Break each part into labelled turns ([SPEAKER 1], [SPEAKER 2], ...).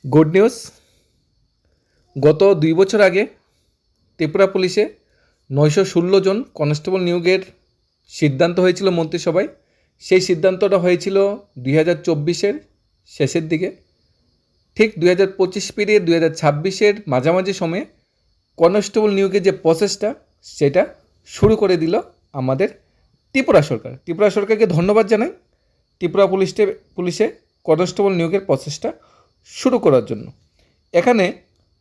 [SPEAKER 1] Good news. গত 2 বছর আগে ত্রিপুরা পুলিশে 916 জন কনস্টেবল নিয়োগের সিদ্ধান্ত হয়েছিল মন্ত্রিসভায়। সেই সিদ্ধান্তটা হয়েছিল 2024-এর শেষের দিকে। ঠিক 2025 পেরিয়ে 2026-এর মাঝামাঝি সময়ে কনস্টেবল নিয়োগের যে প্রসেসটা সেটা শুরু করে দিল আমাদের ত্রিপুরা সরকার। ত্রিপুরা সরকারকে ধন্যবাদ জানাই ত্রিপুরা পুলিশে কনস্টেবল নিয়োগের প্রসেসটা শুরু করার জন্য। এখানে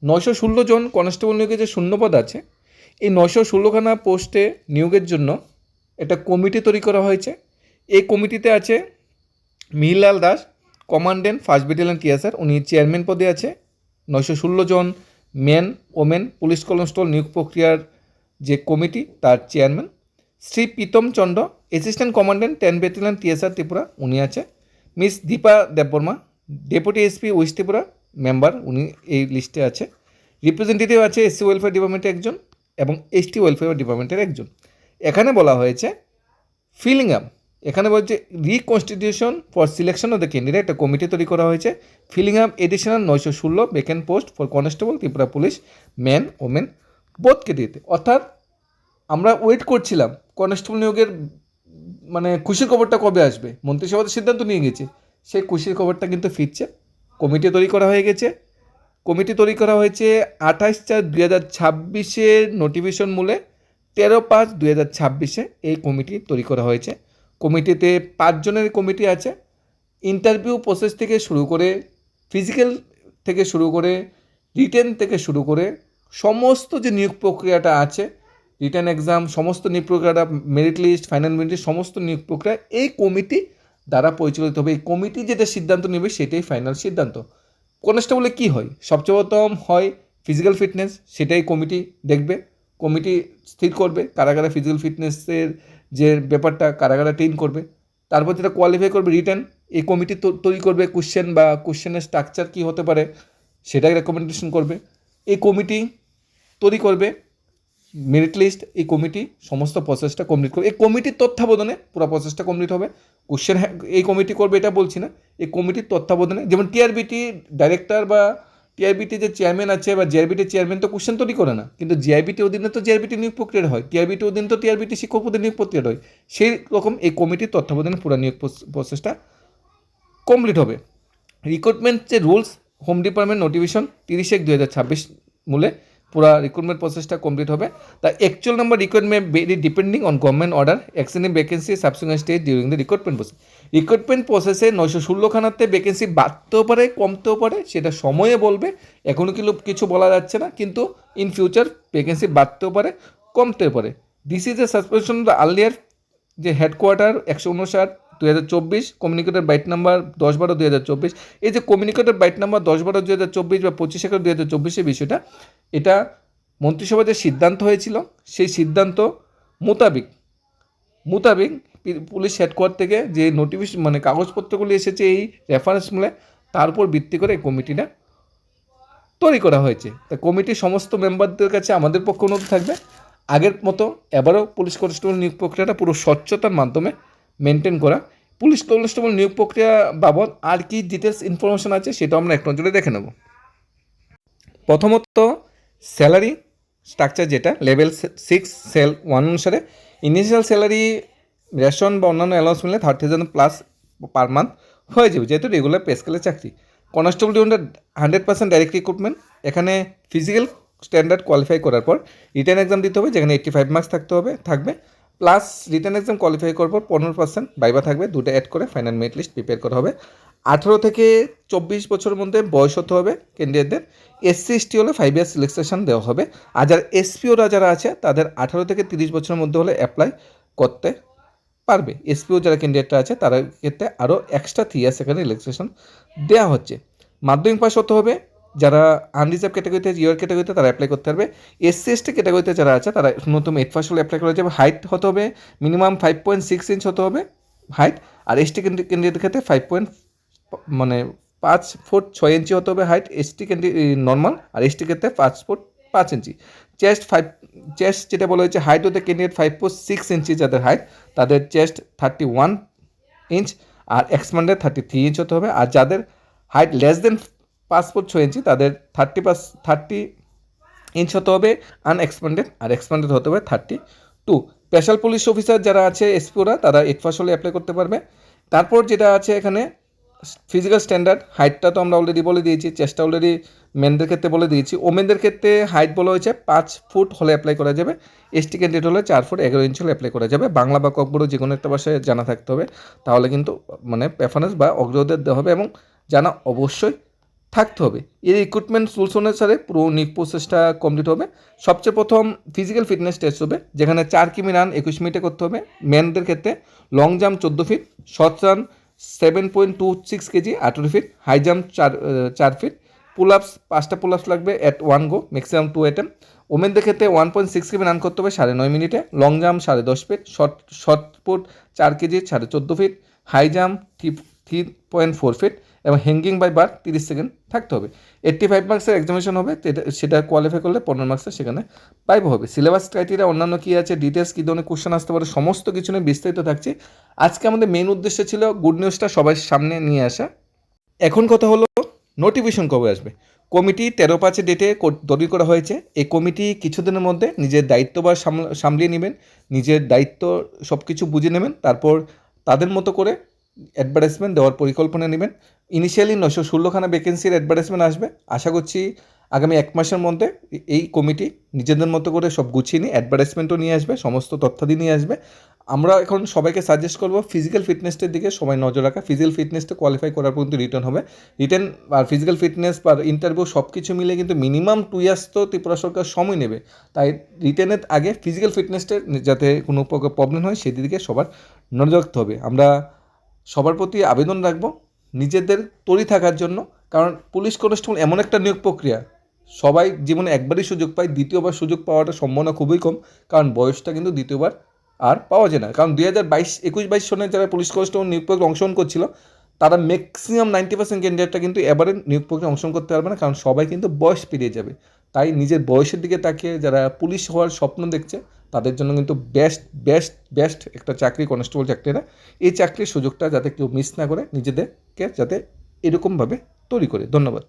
[SPEAKER 1] 916 জন কনস্টেবল নিয়োগের যে শূন্যপদ আছে, এই 916খানা পোস্টে নিয়োগের জন্য একটা কমিটি তৈরি করা হয়েছে। এই কমিটিতে আছে Mihirlal Das, commandant 1st battalion TSR, উনি চেয়ারম্যান পদে আছে। 916 জন মেন ওমেন পুলিশ কনস্টেবল নিয়োগ প্রক্রিয়ার যে কমিটি তার chairman. Shri Pritam Chandra, assistant commandant 10 battalion TSR Tripura, উনি আছে। Miss Dipa Debbarma, deputy SP west Tripura member, উনি এই লিস্টে আছে। রিপ্রেজেন্টেটিভ আছে এসসি ওয়েলফেয়ার ডিপার্টমেন্টের একজন এবং এসটি ওয়েলফেয়ার ডিপার্টমেন্টের একজন। এখানে বলা হয়েছে ফিলিং আপ, এখানে বলছে reconstitution for selection of the candidate, একটা কমিটি তৈরি করা হয়েছে। Filling up additional 916 vacant post for constable Tripura police man women both ক্যাটেগরিতে। অর্থাৎ আমরা ওয়েট করছিলাম কনস্টেবল নিয়োগের খুশির খবরটা কবে আসবে। মন্ত্রিসভাতে সিদ্ধান্ত নিয়ে গেছে, সেই খুশির খবরটা কিন্তু ফিরছে। কমিটি তৈরি করা হয়ে গেছে। কমিটি তৈরি করা হয়েছে 28/4/2026 নোটিফিকেশন মূলে 13/5/2026 এই কমিটি তৈরি করা হয়েছে। কমিটিতে 5 জনের কমিটি আছে। ইন্টারভিউ প্রসেস থেকে শুরু করে, ফিজিক্যাল থেকে শুরু করে, রিটেন থেকে শুরু করে সমস্ত যে নিয়োগ প্রক্রিয়াটা আছে, রিটেন এক্সাম, সমস্ত নিয়োগ প্রক্রিয়াটা, merit list, final merit list, সমস্ত নিয়োগ প্রক্রিয়া এই কমিটি দ্বারা পরিচালিত হবে। এই কমিটি যেটা সিদ্ধান্ত নেবে সেটাই ফাইনাল সিদ্ধান্ত। কনস্টেবলে কী হয়, সবচেয়ে প্রথম হয় ফিজিক্যাল ফিটনেস, সেটাই কমিটি দেখবে। কমিটি স্থির করবে কারা কারা ফিজিক্যাল ফিটনেসের যে ব্যাপারটা কারা কারা ট্রেন করবে। তারপর যেটা কোয়ালিফাই করবে রিটেন, এই কমিটি তৈরি করবে কোশ্চেন বা কোশ্চেনের স্ট্রাকচার কী হতে পারে সেটাই রেকমেন্ডেশন করবে। এই কমিটি তৈরি করবে মেরিট লিস্ট, এই কমিটি সমস্ত প্রসেসটা কমপ্লিট করবে। এই কমিটির তত্ত্বাবধানে পুরো প্রসেসটা কমপ্লিট হবে। কোশ্চেন এই কমিটি করবে এটা বলছি না, এই কমিটির তত্ত্বাবধানে, যেমন টিআরবিটি ডাইরেক্টর বা টিআরবিটি যে চেয়ারম্যান আছে বা জিআরবিটির চেয়ারম্যান তো কোশ্চেন তৈরি করে না, কিন্তু জিআরবিটি অধীনে তো জিআরবিটি নিয়োগ প্রক্রিয়া হয়, টিআরবিটি অধীনে তো টিআরবিটি শিক্ষক পদে নিয়োগ প্রক্রিয়া হয়। সেই রকম এই কমিটির তত্ত্বাবধানে পুরো নিয়োগ প্রসেসটা কমপ্লিট হবে। রিক্রুটমেন্ট যে রুলস, হোম ডিপার্টমেন্ট নোটিফিকেশন 30/1/2026 মূলে পুরা রিক্রুটমেন্ট প্রসেসটা কমপ্লিট হবে। The actual number recruitment very depending on government order extending vacancy subsequent stage during the recruitment process. Recruitment প্রসেসে 916খানাতে ভ্যাকেন্সি বাড়তেও পারে, কমতেও পারে, সেটা সময়ে বলবে। এখনও কিছু বলা যাচ্ছে না, কিন্তু ইন ফিউচার ভ্যাকেন্সি বাড়তেও পারে, কমতেও পারে। This is a suspension the earlier যে হেডকোয়ার্টার 159/2024, কমিউনিকেটর বাইট নাম্বার 10/12/2024। এই যে কমিউনিকেটর বাইট নাম্বার 10/12/2024 বা 25/11/2024 বিষয়টা, এটা মন্ত্রিসভায় যে সিদ্ধান্ত হয়েছিল সেই সিদ্ধান্ত মোতাবেক পুলিশ হেডকোয়ার্টার থেকে যে নোটিফিকেশন কাগজপত্রগুলি এসেছে এই রেফারেন্স মূলে, তার উপর ভিত্তি করে এই কমিটিটা তৈরি করা হয়েছে। তা কমিটির সমস্ত মেম্বারদের কাছে আমাদের পক্ষ অনুরোধ থাকবে, আগের মতো এবারও পুলিশ কনস্টেবল নিয়োগ প্রক্রিয়াটা পুরো স্বচ্ছতার মাধ্যমে মেনটেন করা। পুলিশ কনস্টেবল নিয়োগ প্রক্রিয়া বাবদ আর কি ডিটেলস ইনফরমেশন আছে সেটা আমরা এক নজরে দেখে নেব। প্রথমত স্যালারি স্ট্রাকচার, যেটা লেভেল 6 সেল 1 অনুসারে ইনিশিয়াল স্যালারি রেশন বা অন্যান্য অ্যালাউন্স মিলে 30,000 প্লাস পার মান্থ হয়ে যাবে, যেহেতু রেগুলার পে স্কেলের চাকরি। কনস্টেবল ডিউন্ডার 100% ডাইরেক্ট রিক্রুটমেন্ট। এখানে ফিজিক্যাল স্ট্যান্ডার্ড কোয়ালিফাই করার পর রিটার্ন এক্সাম দিতে হবে, যেখানে 85 মার্কস থাকবে প্লাস রিটার্ন এক্সাম কোয়ালিফাই করার পর 15% বাইবা থাকবে, দুটো অ্যাড করে ফাইনাল মেরিট লিস্ট প্রিপেয়ার করা হবে। 18 থেকে 24 বছরের মধ্যে বয়স হতে হবে ক্যান্ডিডেটদের। এসসি এসটি হলে 5 ইয়ার্স রিল্যাক্সেশন দেওয়া হবে। আর যারা এসপিওরা যারা আছে তাদের 18 থেকে 30 বছরের মধ্যে হলে অ্যাপ্লাই করতে পারবে। এসপিও যারা ক্যান্ডিডেটরা আছে তাদের ক্ষেত্রে আরও এক্সট্রা 3 ইয়ার্স এখানে রিল্যাক্সেশন দেওয়া হচ্ছে। মাধ্যমিক পাস হতে হবে। যারা আনরিজার্ভ ক্যাটাগরিতে, ইউআর ক্যাটাগরিতে, তারা অ্যাপ্লাই করতে পারবে। এসসি এসটি ক্যাটাগরিতে যারা আছে তারা ন্যূনতম 8 পাস হলে অ্যাপ্লাই করা যাবে। হাইট হতে হবে মিনিমাম 5.6 ইঞ্চ হতে হবে হাইট। আর এসটি ক্যান্ডিডেটের ক্ষেত্রে 5 ফুট 6 ইঞ্চি হতে হবে হাইট, এসটি নর্মাল। আর এসটি ক্ষেত্রে 5 ফুট 5 ইঞ্চি। চেস্ট যেটা বলা হয়েছে, হাইট হতে ক্যান্ডিডেট 5.6 ইঞ্চি যাদের হাইট, তাদের চেস্ট 31 ইঞ্চ আর এক্সপ্যান্ডেড 33 ইঞ্চ হতে হবে। আর যাদের হাইট লেস দেন 5 ফুট 6 ইঞ্চি, তাদের 30 ইঞ্চ হতে হবে আনএক্সপ্যান্ডেড, আর এক্সপ্যান্ডেড হতে হবে 32। স্পেশাল পুলিশ অফিসার যারা আছে এসপিওরা, তারা 8 পাস হলে অ্যাপ্লাই করতে পারবে। তারপর যেটা আছে এখানে ফিজিক্যাল স্ট্যান্ডার্ড, হাইটটা তো আমরা অলরেডি বলে দিয়েছি, চেষ্টা অলরেডি মেনদের ক্ষেত্রে বলে দিয়েছি। ওমেনদের ক্ষেত্রে হাইট বলা হয়েছে 5 ফুট হলে অ্যাপ্লাই করা যাবে, এসটি ক্যান্ডিডেট হলে 4 ফুট 11 ইঞ্চ হলে অ্যাপ্লাই করা যাবে। বাংলা বা ককবরু যে কোনো একটা ভাষায় জানা থাকতে হবে, তাহলে কিন্তু মানে প্রেফারেন্স বা অগ্রাধিকার দেওয়া হবে, এবং জানা অবশ্যই থাকতে হবে। এই রিক্রুটমেন্ট রুলস অনুসারে পুরো নিয়োগ প্রসেসটা কমপ্লিট হবে। সবচেয়ে প্রথম ফিজিক্যাল ফিটনেস টেস্ট হবে, যেখানে 4 কিমি রান 21 মিনিটে করতে হবে মেনদের ক্ষেত্রে, long jump 14 feet, shot run 7.26 KG 18 feet, high jump 4 feet, pull ups 5টা পুল আপস লাগবে অ্যাট 1 গো, ম্যাক্সিমাম 2 অ্যাটেম্প। ওমেনদের ক্ষেত্রে 1.6 কিমি রান করতে হবে 9.5 মিনিটে, long jump 10.5 feet, shot put 4 KG 14.5 feet, high jump 3.4 feet, এবং হ্যাঙ্গিং বাই বার 30 সেকেন্ড থাকতে হবে। 85 মার্কসের এক্সামিনেশন হবে, সেটা কোয়ালিফাই করলে 15 মার্কসের সেখানে পাইব হবে। সিলেবাস ক্রাইটেরিয়া অন্যান্য কী আছে, ডিটেলস কী ধরনের কোশ্চেন আসতে পারে, সমস্ত কিছু নিয়ে বিস্তারিত থাকছে। আজকে আমাদের মেইন উদ্দেশ্য ছিল গুড নিউজটা সবার সামনে নিয়ে আসা। এখন কথা হলো নোটিফিকেশন কবে আসবে। কমিটি 13/5 ডেটে তৈরি করা হয়েছে। এই কমিটি কিছুদিনের মধ্যে নিজের দায়িত্বভার সামলিয়ে নেবেন, নিজের দায়িত্ব সব কিছু বুঝে নেবেন, তারপর তাদের মতো করে অ্যাডভার্টাইজমেন্ট দেওয়ার পরিকল্পনা নেবেন। ইনিশিয়ালি 916খানা ভ্যাকেন্সির অ্যাডভার্টাইজমেন্ট আসবে। আশা করছি আগামী 1 মাসের মধ্যে এই কমিটি নিজেদের মতো করে সব গুছিয়ে নিয়ে অ্যাডভার্টাইজমেন্টও নিয়ে আসবে, সমস্ত তথ্যাদি নিয়ে আসবে। আমরা এখন সবাইকে সাজেস্ট করবো ফিজিক্যাল ফিটনেসের দিকে সবাই নজর রাখা। ফিজিক্যাল ফিটনেসটা কোয়ালিফাই করার পর্যন্ত রিটার্ন হবে। রিটার্ন আর ফিজিক্যাল ফিটনেস বা ইন্টারভিউ সব কিছু মিলে কিন্তু মিনিমাম 2 ইয়ার্স তো ত্রিপুরা সরকার সময় নেবে। তাই রিটার্নের আগে ফিজিক্যাল ফিটনেসটা যাতে কোনো প্রবলেম হয় সেদিকে সবার নজর রাখতে হবে। আমরা সবার প্রতি আবেদন রাখবো নিজেদের তৈরি থাকার জন্য, কারণ পুলিশ কনস্টেবল এমন একটা নিয়োগ প্রক্রিয়া, সবাই জীবনে একবারই সুযোগ পায়, দ্বিতীয়বার সুযোগ পাওয়াটা সম্ভাবনা খুবই কম, কারণ বয়সটা কিন্তু দ্বিতীয়বার আর পাওয়া যায় না। কারণ 2021-22 সনে যারা পুলিশ কনস্টেবল নিয়োগ প্রক্রিয়া অংশগ্রহণ করছিল, তারা ম্যাক্সিমাম 90% ক্যান্ডিডেটটা কিন্তু এবারে নিয়োগ প্রক্রিয়া অংশগ্রহণ করতে পারবে না, কারণ সবাই কিন্তু বয়স পেরিয়ে যাবে। তাই নিজের বয়সের দিকে তাকিয়ে যারা পুলিশ হওয়ার স্বপ্ন দেখছে, তাদের জন্য কিন্তু বেস্ট একটা চাকরি কনস্টেবল চাকরিটা। এই চাকরির সুযোগটা যাতে কেউ মিস না করে, নিজেদেরকে যাতে এরকমভাবে তৈরি করে। ধন্যবাদ।